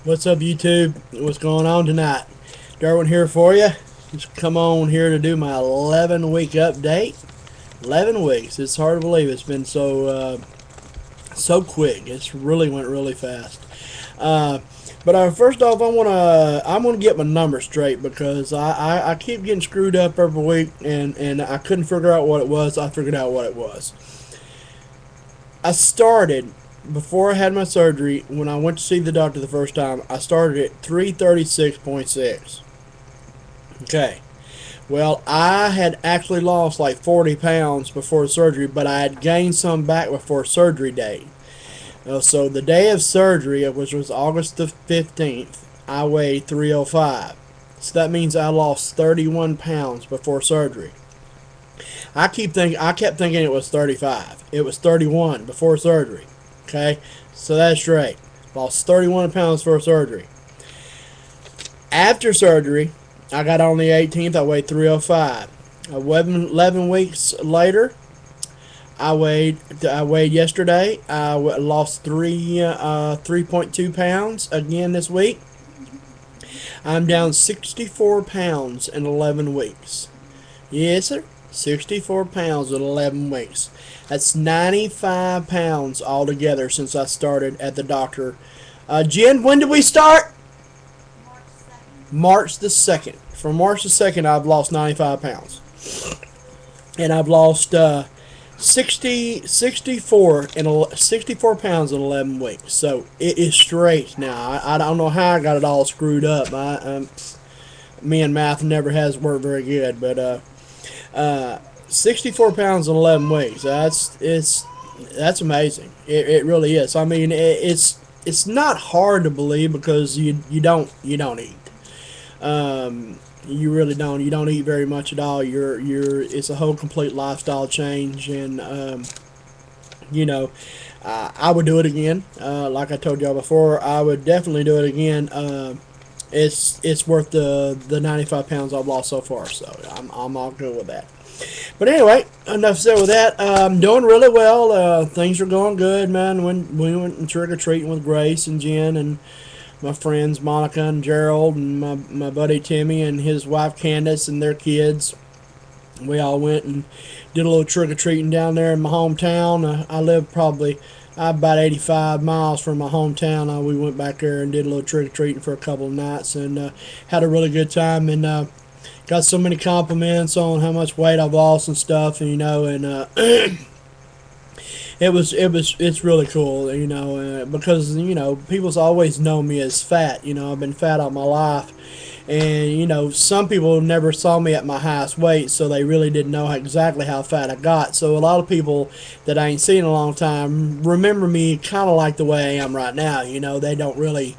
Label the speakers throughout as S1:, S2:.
S1: What's up, YouTube? What's going on tonight? Darwin here for you. Just come on here to do my 11-week update. 11 weeks. It's hard to believe it's been so quick. It's really went really fast. But first off, I'm gonna get my numbers straight because I keep getting screwed up every week, and I couldn't figure out what it was. I figured out what it was. I started before I had my surgery. When I went to see the doctor the first time, I started at 336.6. Okay. Well, I had actually lost like 40 pounds before surgery, but I had gained some back before surgery date. So the day of surgery, which was August the 15th, I weighed 305. So that means I lost 31 pounds before surgery. I kept thinking it was 35. It was 31 before surgery. Okay, so that's straight. Lost 31 pounds before surgery. After surgery, I got on the 18th. I weighed 305. 11 weeks later, I weighed yesterday. I lost 3.2 pounds again this week. I'm down 64 pounds in 11 weeks. Yes, sir. 64 pounds in 11 weeks. That's 95 pounds altogether since I started at the doctor. Jen, when did we start? March the 2nd. From March the 2nd, I've lost 95 pounds. And I've lost 64 pounds in 11 weeks. So it is straight now. I don't know how I got it all screwed up. Me and math never has worked very good, but 64 pounds in 11 weeks. That's amazing. It really is. I mean, it's not hard to believe because you don't eat. You really don't. You don't eat very much at all. It's a whole complete lifestyle change, and I would do it again. Like I told y'all before, I would definitely do it again. It's worth the 95 pounds I've lost so far, so I'm all good with that. But anyway, enough said with that. I'm doing really well. Things are going good, man. When we went trick-or-treating with Grace and Jen and my friends Monica and Gerald and my buddy Timmy and his wife Candace and their kids, we all went and did a little trick-or-treating down there in my hometown. I live probably about 85 miles from my hometown. We went back there and did a little trick-or-treating for a couple of nights and had a really good time, and got so many compliments on how much weight I've lost and stuff, and it's really cool, because people's always known me as fat. I've been fat all my life, and some people never saw me at my highest weight, so they really didn't know exactly how fat I got. So a lot of people that I ain't seen in a long time remember me kind of like the way I am right now. They don't really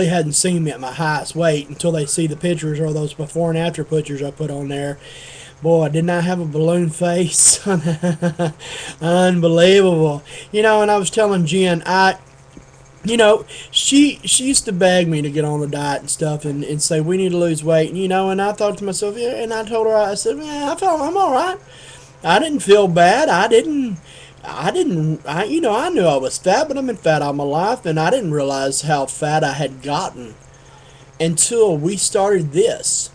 S1: hadn't seen me at my highest weight until they see the pictures or those before and after pictures I put on there. Boy, didn't I have a balloon face? Unbelievable. And I was telling Jen, she used to beg me to get on the diet and stuff and say, we need to lose weight. And I thought to myself, yeah, and I told her, I said, yeah, I'm all right. I didn't feel bad. I knew I was fat, but I've been fat all my life, and I didn't realize how fat I had gotten until we started this.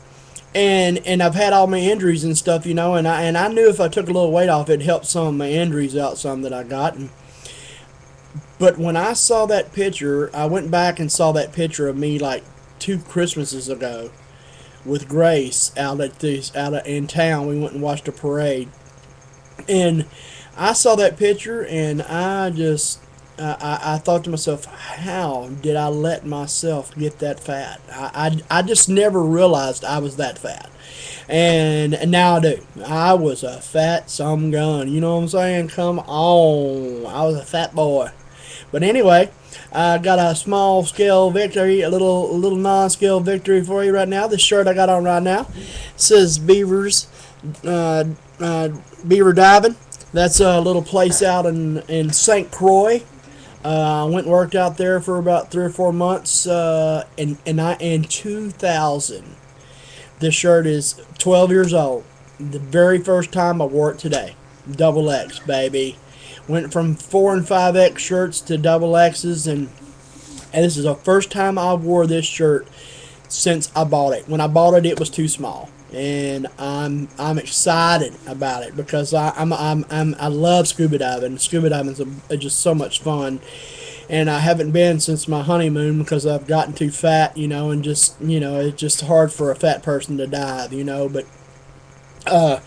S1: And I've had all my injuries and stuff, and I knew if I took a little weight off, it'd help some of my injuries out, some that I got. But when I saw that picture, I went back and saw that picture of me like 2 Christmases ago with Grace out in town. We went and watched a parade, and I saw that picture, and I thought to myself, how did I let myself get that fat? I just never realized I was that fat. And now I do. I was a fat some gun. You know what I'm saying? Come on. I was a fat boy. But anyway, I got a small scale victory, a little non-scale victory for you right now. This shirt I got on right now says Beaver Diving. That's a little place out in St. Croix. I went and worked out there for about 3 or 4 months in 2000. This shirt is 12 years old. The very first time I wore it today. Double X, baby. Went from 4 and 5X shirts to double X's, and And this is the first time I wore this shirt since I bought it. When I bought it, it was too small, and I'm excited about it because I love scuba diving. Scuba diving is just so much fun, and I haven't been since my honeymoon because I've gotten too fat, and just it's just hard for a fat person to dive, But uh,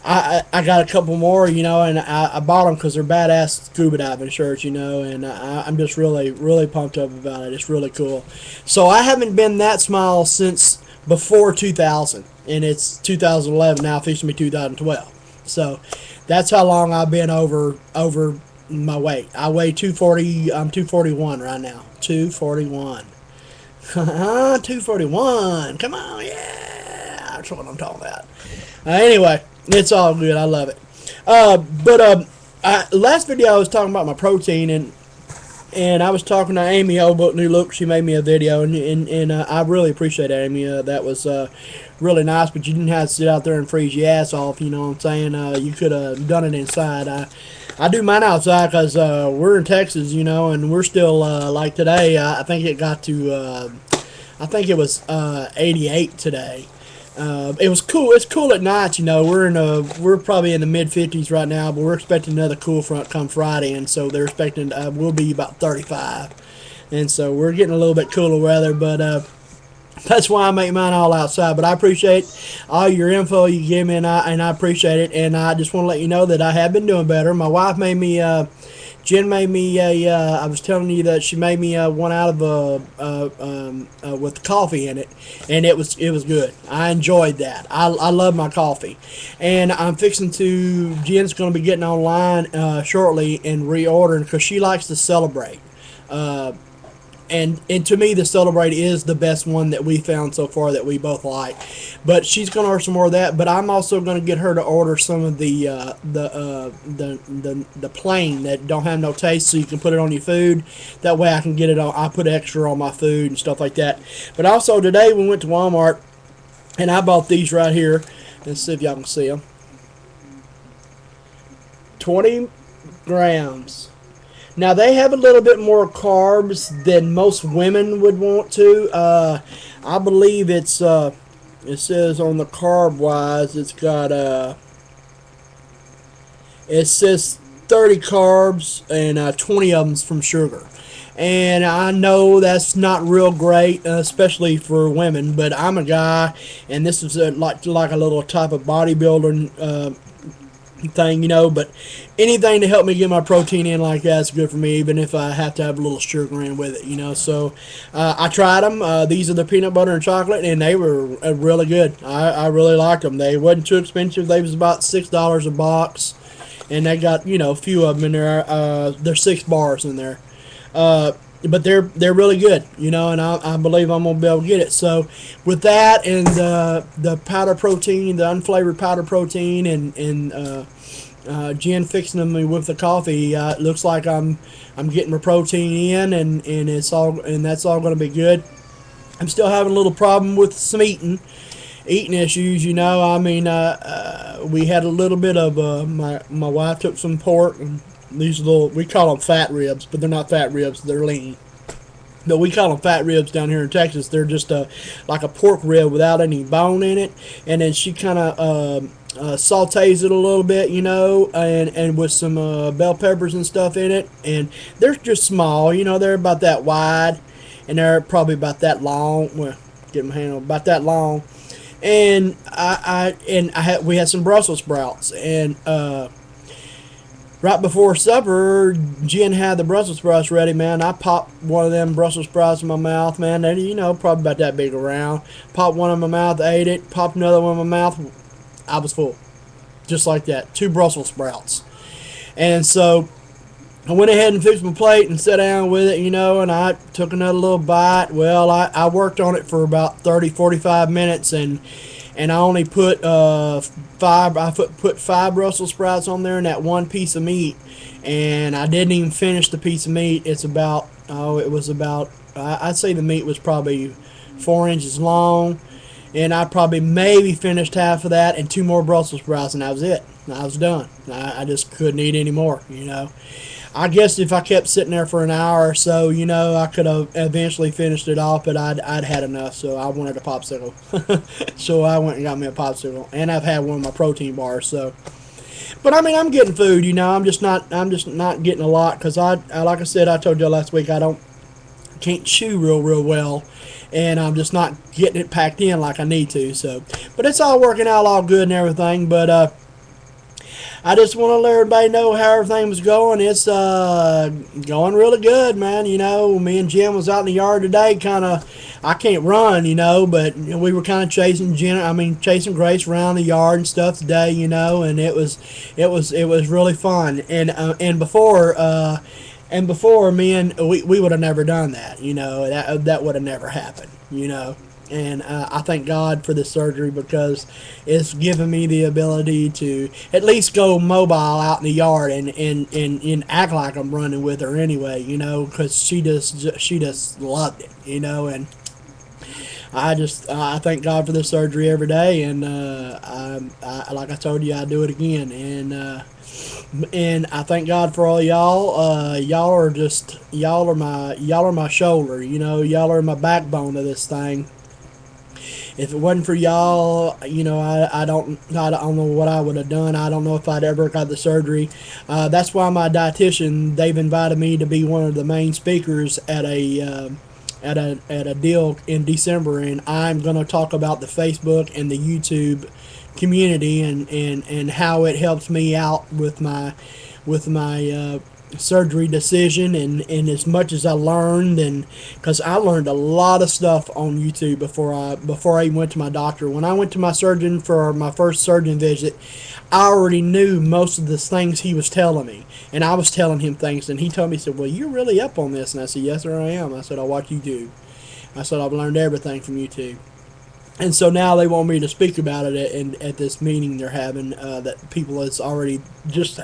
S1: I got a couple more, and I bought them because they're badass scuba diving shirts, and I'm just really pumped up about it. It's really cool. So I haven't been that small since before 2000, and it's 2011 now, fixing me 2012. So that's how long I've been over my weight. I weigh 240. I'm 241 right now. 241. 241. Come on, yeah. That's what I'm talking about. Anyway, it's all good. I love it. Last video I was talking about my protein, and I was talking to Amy over at New Look. She made me a video, and I really appreciate it, Amy. That was really nice, but you didn't have to sit out there and freeze your ass off. You know what I'm saying? You could have done it inside. I do mine outside because we're in Texas, and we're still like today. I think it got to I think it was 88 today. It was cool. It's cool at night, We're probably in the mid 50s right now, but we're expecting another cool front come Friday, and so they're expecting we'll be about 35, and so we're getting a little bit cooler weather. But that's why I make mine all outside. But I appreciate all your info you give me, and I appreciate it. And I just want to let you know that I have been doing better. My wife made me. Jen made me a. I was telling you that she made me one out of with coffee in it, and it was good. I enjoyed that. I love my coffee, and I'm fixing to. Jen's going to be getting online shortly and reordering because she likes to celebrate. And to me, the Celebrate is the best one that we found so far that we both like. But she's going to order some more of that. But I'm also going to get her to order some of the plain that don't have no taste, so you can put it on your food. That way I can get it on. I put extra on my food and stuff like that. But also today we went to Walmart and I bought these right here. Let's see if y'all can see them. 20 grams. Now, they have a little bit more carbs than most women would want to. I believe it says on the carb-wise, it says 30 carbs and 20 of them's from sugar. And I know that's not real great, especially for women, but I'm a guy, and this is like a little type of bodybuilding thing, but anything to help me get my protein in like that's good for me, even if I have to have a little sugar in with it, so I tried them. These are the peanut butter and chocolate, and they were really good. I really liked them. They wasn't too expensive. They was about $6 a box, and they got a few of them in there. There's 6 bars in there, but they're really good, and I believe I'm gonna be able to get it. So with that and the powder protein, the unflavored powder protein, and Jen fixing them with the coffee, it looks like I'm getting my protein in, and that's all going to be good. I'm still having a little problem with some eating issues, I mean, we had a little bit of my wife took some pork, and these little, we call them fat ribs, but they're not fat ribs, they're lean. But we call them fat ribs down here in Texas. They're just like a pork rib without any bone in it. And then she kind of sautés it a little bit, and with some bell peppers and stuff in it. And they're just small, they're about that wide, and they're probably about that long. Well, get my hand on about that long. And we had some Brussels sprouts, and right before supper, Jen had the Brussels sprouts ready, man. I popped one of them Brussels sprouts in my mouth, man. They, probably about that big around. Popped one in my mouth, ate it. Popped another one in my mouth. I was full. Just like that. 2 Brussels sprouts. And so I went ahead and fixed my plate and sat down with it, and I took another little bite. Well, I worked on it for about 30-45 minutes, and I only put put 5 Brussels sprouts on there and that 1 piece of meat, and I didn't even finish the piece of meat. It was about I'd say the meat was probably 4 inches long, and I probably maybe finished half of that and 2 more Brussels sprouts, and that was it. I was done. I just couldn't eat anymore, I guess if I kept sitting there for an hour or so, I could have eventually finished it off, but I'd had enough, so I wanted a popsicle. So I went and got me a popsicle, and I've had one of my protein bars. So, but I mean, I'm getting food. I'm just not getting a lot because like I said, I told you last week, I can't chew real well, and I'm just not getting it packed in like I need to. So, but it's all working out all good and everything. But I just want to let everybody know how everything was going. It's going really good, man. Me and Jim was out in the yard today. I can't run, but we were kind of chasing Grace around the yard and stuff today, and it was really fun. And before we would have never done that, that would have never happened. And I thank God for this surgery because it's given me the ability to at least go mobile out in the yard and act like I'm running with her anyway, because she just loved it, and I thank God for this surgery every day, and like I told you, I do it again, and I thank God for all y'all. Y'all are my shoulder, y'all are my backbone of this thing. If it wasn't for y'all, I don't know what I would have done. I don't know if I'd ever got the surgery. That's why my dietitian, they've invited me to be one of the main speakers at a deal in December, and I'm going to talk about the Facebook and the YouTube community and how it helps me out with my surgery decision, and as much as I learned, and because I learned a lot of stuff on YouTube before I even went to my doctor. When I went to my surgeon for my first surgeon visit, I already knew most of the things he was telling me, and I was telling him things, and he told me, he said, well, you're really up on this. And I said, yes sir, I am. I said, I watch YouTube. I said, I've learned everything from YouTube. And so now they want me to speak about it at this meeting they're having, that people that's already just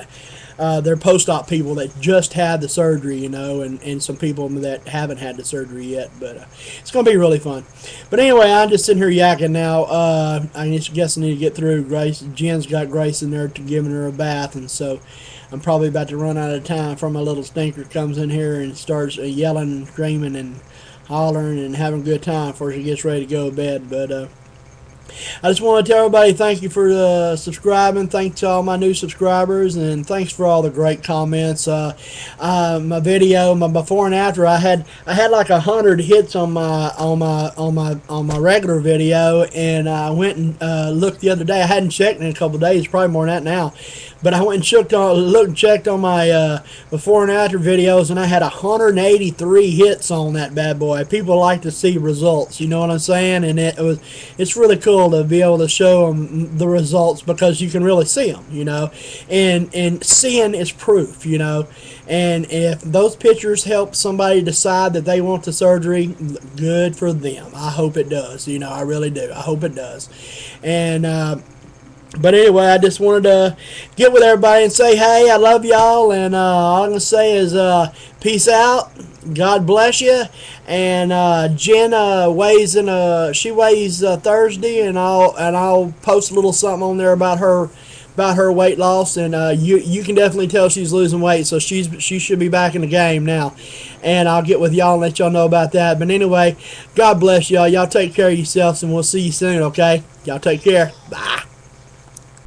S1: they're post-op people that just had the surgery, and some people that haven't had the surgery yet. But it's going to be really fun. But anyway, I'm just sitting here yakking now. I guess I need to get through. Jen's got Grace in there to giving her a bath, and so I'm probably about to run out of time before my little stinker comes in here and starts yelling and screaming and hollering and having a good time before she gets ready to go to bed. But I just want to tell everybody thank you for subscribing. Thanks to all my new subscribers, and thanks for all the great comments. My video, my before and after, I had like 100 hits on my regular video, and I went and looked the other day. I hadn't checked in a couple of days, probably more than that now. But I went and checked on my before and after videos, and I had 183 hits on that bad boy. People like to see results, you know what I'm saying? And it's really cool to be able to show them the results because you can really see them, and seeing is proof, and if those pictures help somebody decide that they want the surgery, good for them. I hope it does, I really do. I hope it does. And but anyway, I just wanted to get with everybody and say, hey, I love y'all, and all I'm going to say is peace out, God bless you, and Jen she weighs Thursday, and I'll post a little something on there about her weight loss, and you can definitely tell she's losing weight, so she should be back in the game now, and I'll get with y'all and let y'all know about that. But anyway, God bless y'all. Y'all take care of yourselves, and we'll see you soon, okay? Y'all take care. Bye.